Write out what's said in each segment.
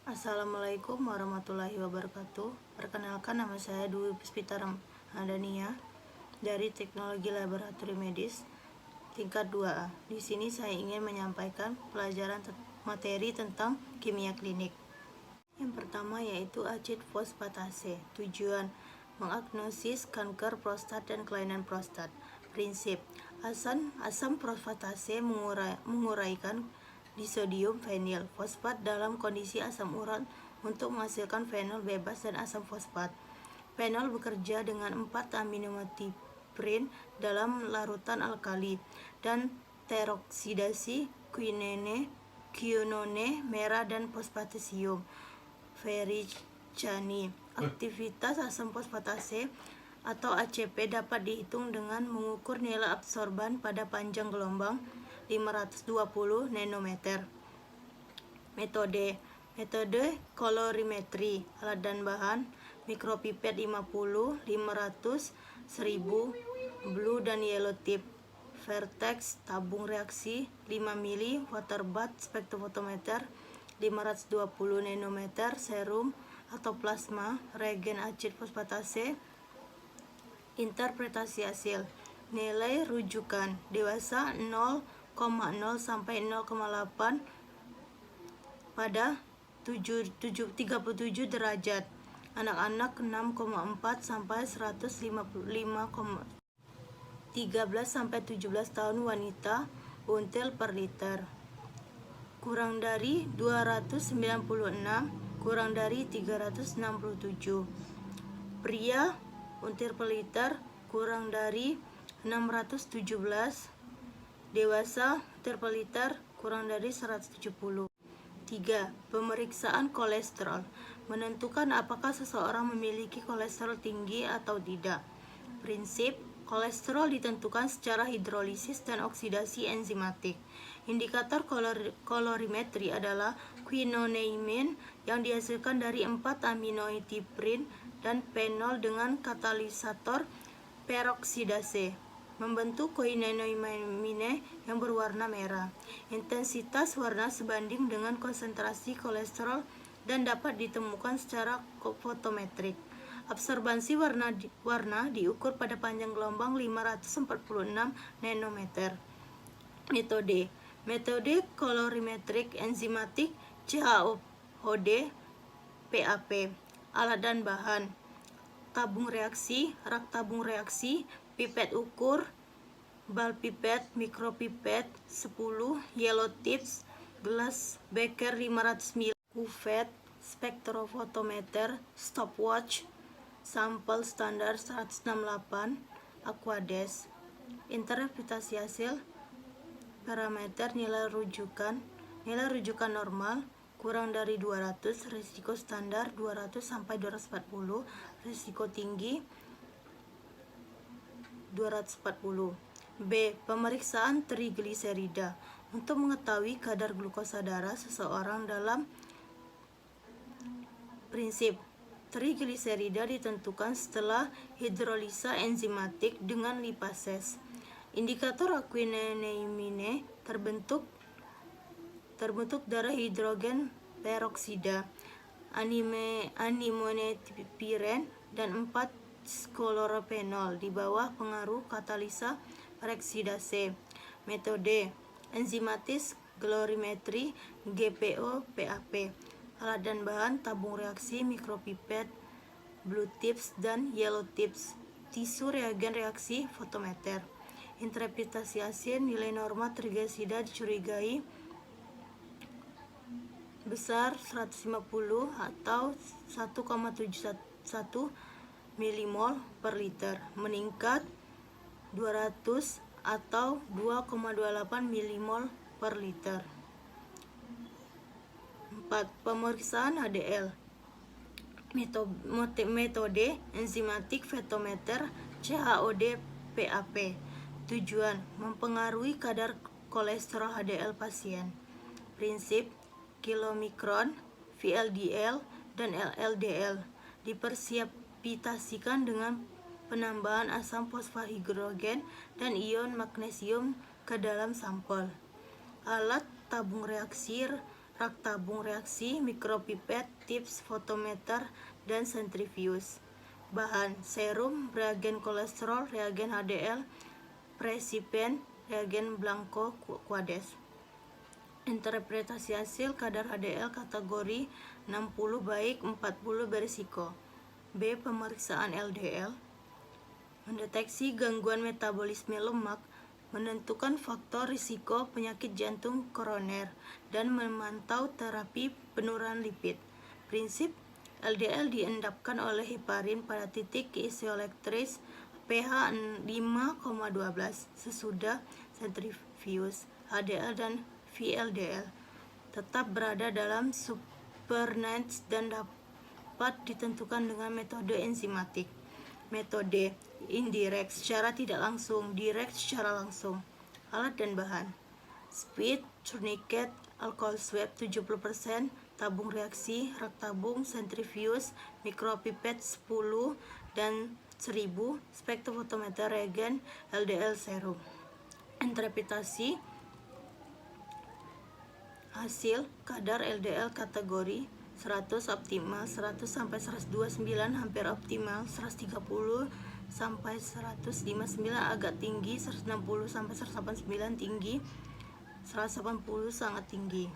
Assalamualaikum warahmatullahi wabarakatuh. Perkenalkan, nama saya Dwi Puspita Ramadhania dari Teknologi Laboratorium Medis tingkat 2A. Di sini saya ingin menyampaikan pelajaran materi tentang kimia klinik. Yang pertama yaitu acid fosfatase. Tujuan: mengagnosis kanker prostat dan kelainan prostat. Prinsip: asam fosfatase menguraikan disodium fenil fosfat dalam kondisi asam urat untuk menghasilkan fenol bebas dan asam fosfat. Fenol bekerja dengan 4 aminomethylprin dalam larutan alkali dan teroksidasi quinone merah dan fosfatasium ferricani. Aktivitas asam fosfatase atau ACP dapat dihitung dengan mengukur nilai absorban pada panjang gelombang 520 nanometer. Metode kolorimetri. Alat dan bahan: mikropipet 50, 500, 1000, blue dan yellow tip. Vertex tabung reaksi 5 mili, waterbath spektrofotometer 520 nanometer, serum atau plasma, reagen acid fosfatase. Interpretasi hasil. Nilai rujukan: dewasa 0,0 sampai 0,8 pada 37 derajat, anak-anak 6,4 sampai 155, 13 sampai 17 tahun wanita, until per liter. Kurang dari 296, kurang dari 367. Pria, until per liter kurang dari 617. Dewasa, until per liter kurang dari 170. 3. Pemeriksaan kolesterol. Menentukan apakah seseorang memiliki kolesterol tinggi atau tidak. Prinsip: kolesterol ditentukan secara hidrolisis dan oksidasi enzimatik. Indikator kolorimetri adalah quinoneimine yang dihasilkan dari 4 aminomethylprin dan fenol dengan katalisator peroksidase membentuk quinoneimine yang berwarna merah. Intensitas warna sebanding dengan konsentrasi kolesterol dan dapat ditemukan secara fotometrik. Absorbansi warna diukur pada panjang gelombang 546 nanometer. Metode kolorimetrik enzimatik CaOD PAP. Alat dan bahan: tabung reaksi, rak tabung reaksi, pipet ukur, bal pipet, mikropipet 10, yellow tips, gelas beker 500 ml, kuvet, spektrofotometer, stopwatch, sampel standar 168, aquades. Interpretasi hasil. Parameter nilai rujukan normal kurang dari 200, risiko standar 200 sampai 240, risiko tinggi 240. B. Pemeriksaan trigliserida untuk mengetahui kadar glukosa darah seseorang dalam. Prinsip: trigliserida ditentukan setelah hidrolisa enzimatik dengan lipases. Indikator quinoneimine terbentuk darah hidrogen peroksida, aminomethylpirene dan 4 sklorophenol di bawah pengaruh katalisa peroksidase. Metode enzimatis kolorimetri GPO PAP. Alat dan bahan: tabung reaksi, mikropipet, blue tips dan yellow tips, tisu reagen reaksi, fotometer. Interpretasi hasil. Nilai norma trigliserida dicurigai besar 150 atau 1,71 milimol per liter, meningkat 200 atau 2,28 milimol per liter. 4. Pemeriksaan HDL. Metode enzimatik fotometer CaOD PAP. Tujuan: mempengaruhi kadar kolesterol HDL pasien. Prinsip: kilomikron, VLDL, dan LLDL dipersepitasikan dengan penambahan asam fosfahidrogen dan ion magnesium ke dalam sampel. Alat rak tabung reaksi, mikropipet, tips fotometer, dan sentrifuge. Bahan: serum, reagen kolesterol, reagen HDL, presipen, reagen blanco Quades. Interpretasi hasil: kadar HDL kategori 60 baik, 40 berisiko. B. Pemeriksaan LDL mendeteksi gangguan metabolisme lemak, menentukan faktor risiko penyakit jantung koroner, dan memantau terapi penurunan lipid. Prinsip: LDL diendapkan oleh heparin pada titik isoelektris pH 5,12 sesudah sentrifuge. HDL dan VLDL tetap berada dalam supernatant dan dapat ditentukan dengan metode enzimatik. Metode indirect secara tidak langsung, direct secara langsung. Alat dan bahan: speed, tourniquet, alcohol swab 70%, tabung reaksi, rak tabung, sentrifuge, mikropipet 10 dan 1000, spektrofotometer, reagen, LDL, serum. Interpretasi hasil: kadar LDL kategori 100 optimal, 100 sampai 129 hampir optimal, 130 sampai 159 agak tinggi, 160 sampai 189 tinggi, 180 sangat tinggi.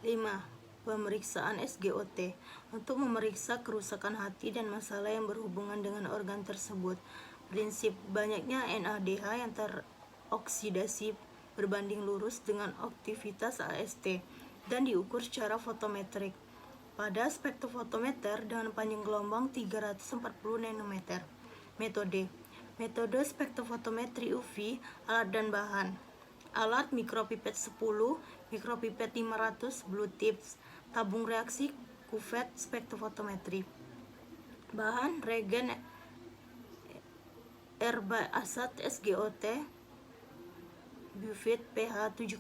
5. Pemeriksaan SGOT untuk memeriksa kerusakan hati dan masalah yang berhubungan dengan organ tersebut. Prinsip: banyaknya NADH yang teroksidasi berbanding lurus dengan aktivitas AST dan diukur secara fotometrik pada spektrofotometer dengan panjang gelombang 340 nanometer. Metode spektrofotometri UV. Alat dan bahan: alat mikropipet 10, mikropipet 500, blue tips, tabung reaksi, cuvette spektrofotometri. Bahan: reagen herbacate SGOT, Buffet pH 7,8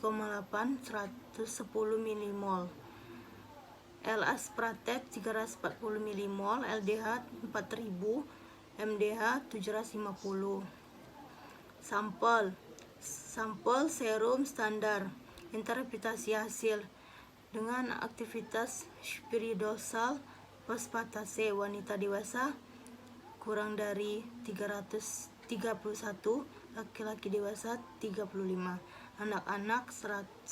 110 mmol, L-aspartate 340 mmol, LDH 4000, MDH 750. Sampel serum standar. Interpretasi hasil: dengan aktivitas spiridosal fosfatase wanita dewasa kurang dari 331, laki-laki dewasa 35, anak-anak 1-3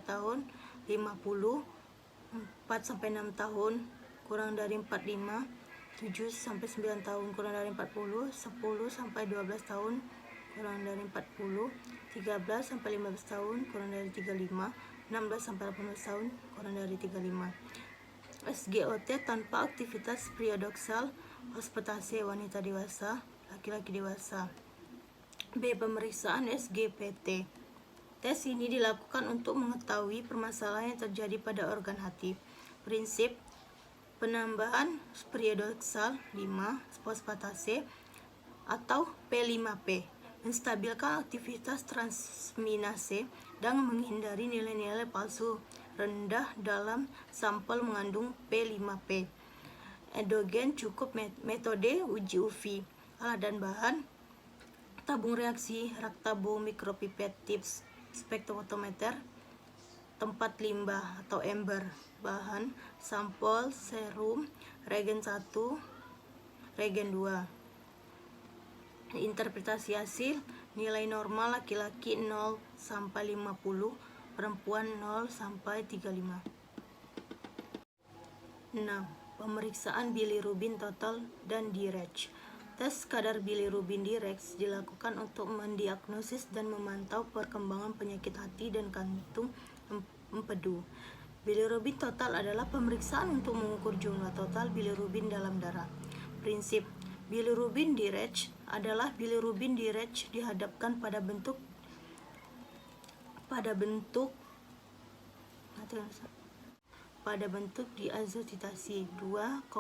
tahun 50, 4-6 tahun kurang dari 45, 7-9 tahun kurang dari 40, 10-12 tahun kurang dari 40, 13-15 tahun kurang dari 35, 16-18 tahun kurang dari 35. SGOT tanpa aktivitas spiridosal fosfatase wanita dewasa, laki-laki dewasa. B. Pemeriksaan SGPT. Tes ini dilakukan untuk mengetahui permasalahan yang terjadi pada organ hati. Prinsip: penambahan spiridosal 5 fosfatase atau P5P menstabilkan aktivitas transminase dan menghindari nilai-nilai palsu rendah dalam sampel mengandung P5P. Endogen cukup. Metode uji UV. Alat dan bahan: tabung reaksi, rak tabung, mikropipet, tips, spektrofotometer, tempat limbah atau ember. Bahan: sampel, serum, reagen 1, reagen 2. Interpretasi hasil: nilai normal laki-laki 0 sampai 50, perempuan 0 sampai 35. 6. Pemeriksaan bilirubin total dan direct. Tes kadar bilirubin direct dilakukan untuk mendiagnosis dan memantau perkembangan penyakit hati dan jantung empedu. Bilirubin total adalah pemeriksaan untuk mengukur jumlah total bilirubin dalam darah. Prinsip: bilirubin direct adalah bilirubin direct dihadapkan pada bentuk diazotitasi 2,4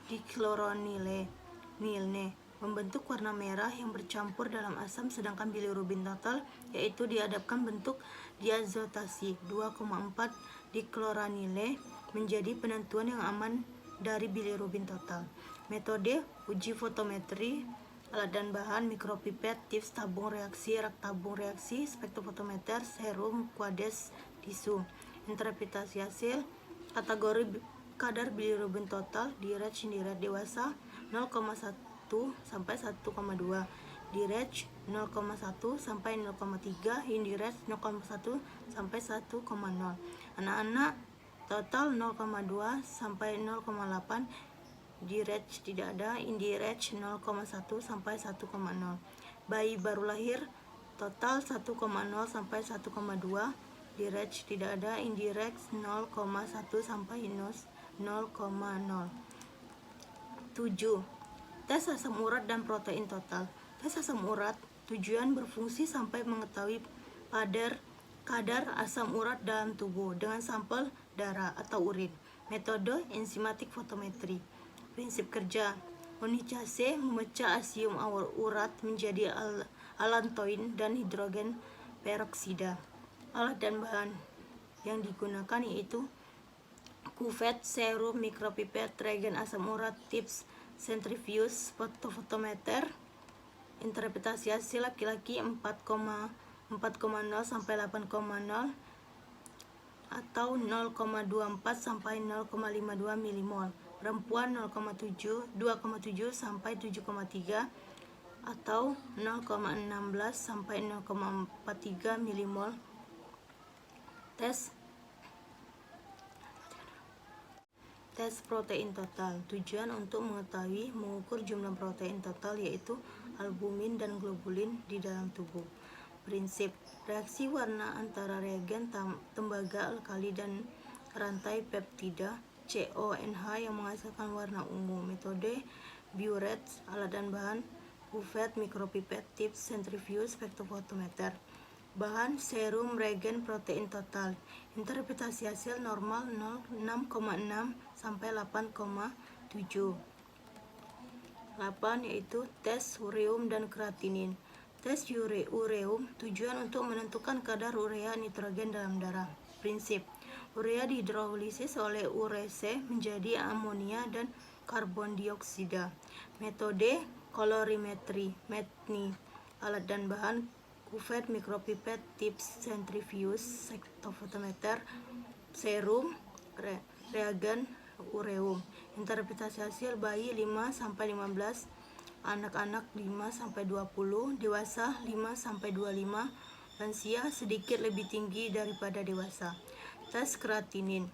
dikloronilne membentuk warna merah yang bercampur dalam asam, sedangkan bilirubin total yaitu dihadapkan bentuk diazotasi 2,4 dikloronilne menjadi penentuan yang aman dari bilirubin total. Metode uji fotometri Alat dan bahan: mikropipet, tips tabung reaksi, rak tabung reaksi, spektrofotometer, serum, kuades, tisu. Interpretasi hasil: kategori kadar bilirubin total, di-range indirect dewasa 0,1 sampai 1,2, di-range 0,1 sampai 0,3, indirect 0,1 sampai 1,0. Anak-anak total 0,2 sampai 0,8, di-range tidak ada, indirect 0,1 sampai 1,0. Bayi baru lahir total 1,0 sampai 1,2, di-range tidak ada, indirect 0,1 sampai 0,0. 7. Tes asam urat dan protein total. Tes asam urat tujuan berfungsi sampai mengetahui kadar asam urat dalam tubuh dengan sampel darah atau urin. Metode enzimatik fotometri. Prinsip kerja: Unicase memecah asium urat menjadi alantoin dan hidrogen peroksida. Alat dan bahan yang digunakan yaitu kuvet, serum, mikropipet, reagen asam urat, tips, centrifuge, spektrofotometer. Interpretasi hasil: laki-laki 4,0 sampai 8,0 atau 0,24 sampai 0,52 milimol. Perempuan 2,7 sampai 7,3 atau 0,16 sampai 0,43 milimol. Tes protein total. Tujuan untuk mengetahui mengukur jumlah protein total yaitu albumin dan globulin di dalam tubuh. Prinsip: reaksi warna antara reagen tembaga alkali dan rantai peptida CONH yang menghasilkan warna ungu. Metode Biuret. Alat dan bahan: kuvet, mikropipet, tips, centrifuge, spektrofotometer. Bahan: serum, reagen, protein total. Interpretasi hasil: normal 6,6 sampai 8,7. 8 yaitu tes ureum dan kreatinin. Tes ureum tujuan untuk menentukan kadar urea nitrogen dalam darah. Prinsip: urea dihidrolisis oleh urese menjadi amonia dan karbon dioksida. Metode kolorimetri. Alat dan bahan: kuvet, mikropipet, tips, centrifuge, spektrofotometer, serum, reagen ureum. Interpretasi hasil: bayi 5 sampai 15, anak-anak 5 sampai 20, dewasa 5 sampai 25, lansia sedikit lebih tinggi daripada dewasa. Tes kreatinin.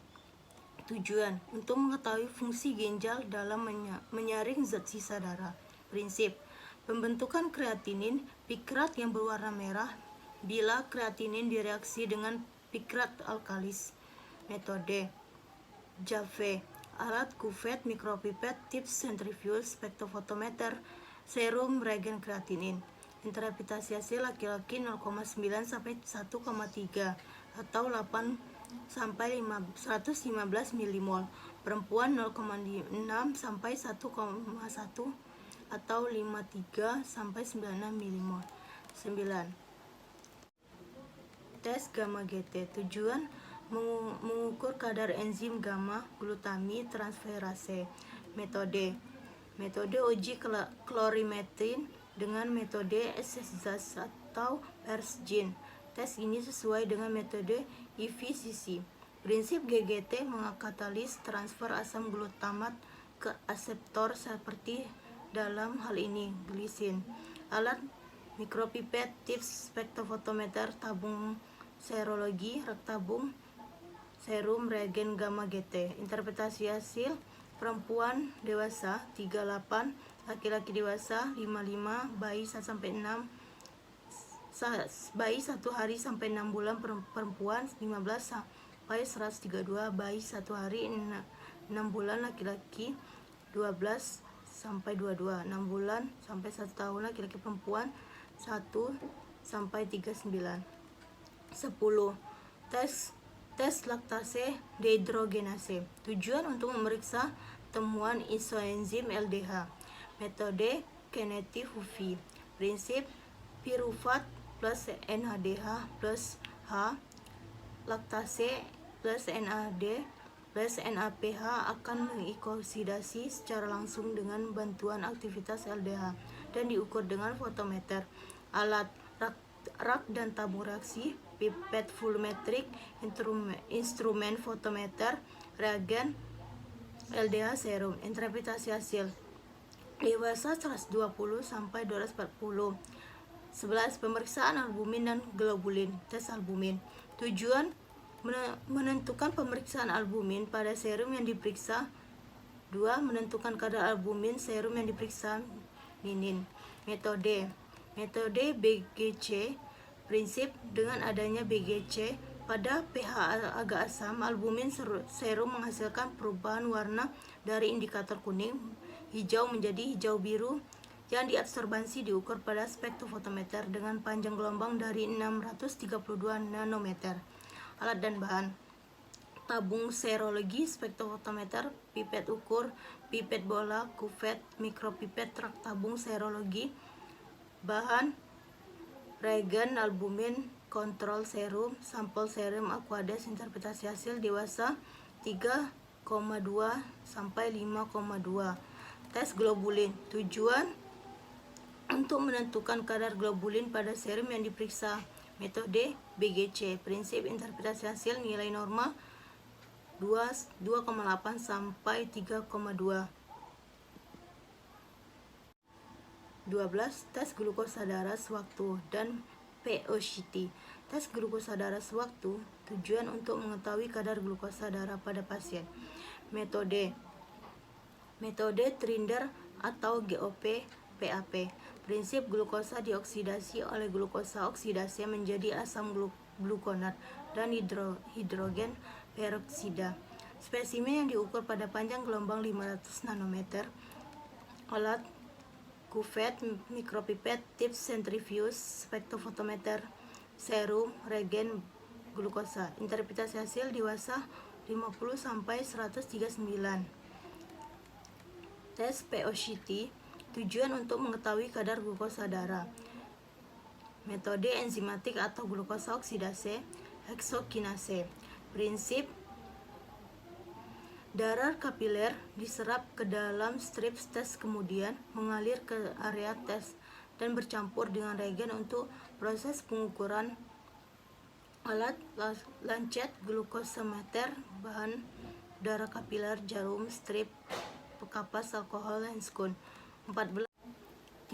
Tujuan untuk mengetahui fungsi ginjal dalam menyaring zat sisa darah. Prinsip: pembentukan kreatinin pikrat yang berwarna merah bila kreatinin direaksi dengan pikrat alkalis. Metode JAVE. Alat: kuvet, mikropipet, tips, centrifuge, spektrofotometer, serum, reagen kreatinin. Interpretasi hasil: laki-laki 0,9 sampai 1,3 atau 8 sampai 115 milimol. Perempuan 0,6 sampai 1,1 atau 53 sampai 96 milimol. 9. Tes gamma GT. Tujuan mengukur kadar enzim gamma glutami transferase. Metode uji klorimetrin dengan metode SSJAS atau PERSGEN. Tes ini sesuai dengan metode EVCC. Prinsip GGT mengkatalis transfer asam glutamat ke aseptor seperti dalam hal ini glisin. Alat: mikropipet, tips, spektrofotometer, tabung serologi, rak tabung, serum, reagen gamma GT. Interpretasi hasil: perempuan dewasa 38, laki-laki dewasa 55, bayi 1 sampai 6, bayi 1 hari sampai 6 bulan, perempuan 15 sampai 132, bayi 1 hari 6 bulan, laki-laki 12 sampai 22, 6 bulan sampai 1 tahun, laki-laki perempuan 1 sampai 39. 10. Tes laktase dehidrogenase. Tujuan untuk memeriksa temuan isoenzim LDH. Metode kinetik UV. Prinsip: pirufat plus NADH plus H, laktase plus NAD plus NAPH akan mengoksidasi secara langsung dengan bantuan aktivitas LDH. dan diukur dengan fotometer. Alat rak dan tabung reaksi, pipet volumetrik, instrumen fotometer, reagen, LDH serum. Interpretasi hasil dewasa 120 sampai 240. 11. Pemeriksaan albumin dan globulin. Tes albumin. Tujuan menentukan pemeriksaan albumin pada serum yang diperiksa. 2. Menentukan kadar albumin serum yang diperiksa. Ninin. Metode BGC. Prinsip dengan adanya BGC pada pH agak asam, albumin serum menghasilkan perubahan warna dari indikator kuning hijau menjadi hijau biru yang diabsorbasi diukur pada spektrofotometer dengan panjang gelombang dari 632 nanometer. Alat dan bahan: tabung serologi, spektrofotometer, pipet ukur, pipet bola, kuvet, mikropipet, rak tabung serologi. Bahan: reagen, albumin, kontrol serum, sampel serum Aquades. Interpretasi hasil dewasa 3,2 sampai 5,2. Tes globulin. Tujuan untuk menentukan kadar globulin pada serum yang diperiksa. Metode BGC. Prinsip interpretasi hasil nilai normal 2,8 sampai 3,2. 12. Tes glukosa darah sewaktu dan VO-CT. Tes glukosa darah sewaktu. Tujuan untuk mengetahui kadar glukosa darah pada pasien. Metode Trinder atau GOP PAP. Prinsip glukosa dioksidasi oleh glukosa oksidase menjadi asam glukonat dan hidrogen peroksida. Spesimen yang diukur pada panjang gelombang 500 nanometer. Alat: kuvet, mikropipet, tips centrifuge, spektrofotometer, serum, reagen, glukosa. Interpretasi hasil dewasa 50 sampai 139. Tes VO-CT. Tujuan untuk mengetahui kadar glukosa darah. Metode enzimatik atau glukosa oksidase, heksokinase. Prinsip: darah kapiler diserap ke dalam strip tes kemudian mengalir ke area tes dan bercampur dengan reagen untuk proses pengukuran. Alat: lancet, glukosometer, bahan darah kapiler, jarum, strip, kapas, alkohol, Hanskun. 13.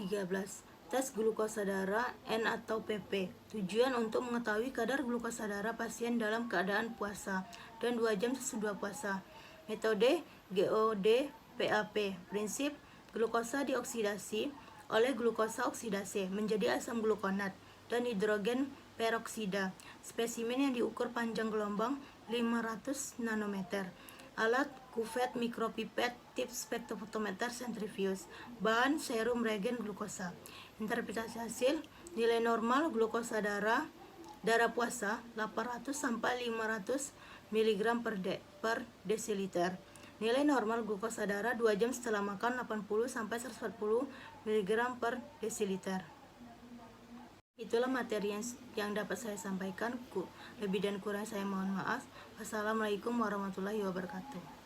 Tes glukosa darah N atau PP. Tujuan untuk mengetahui kadar glukosa darah pasien dalam keadaan puasa dan 2 jam sesudah puasa. Metode GOD PAP. Prinsip: glukosa dioksidasi oleh glukosa oksidase menjadi asam glukonat dan hidrogen peroksida. Spesimen yang diukur panjang gelombang 500 nanometer. Alat: kuvet, mikropipet, tips, spektrofotometer, sentrifuge. Bahan: serum, reagen, glukosa. Interpretasi hasil nilai normal glukosa darah puasa 800 sampai 500 mg per desiliter. Nilai normal glukosa darah 2 jam setelah makan 80 sampai 140 mg per desiliter. Itulah materi yang dapat saya sampaikan. Lebih dan kurang saya mohon maaf. Wassalamualaikum warahmatullahi wabarakatuh.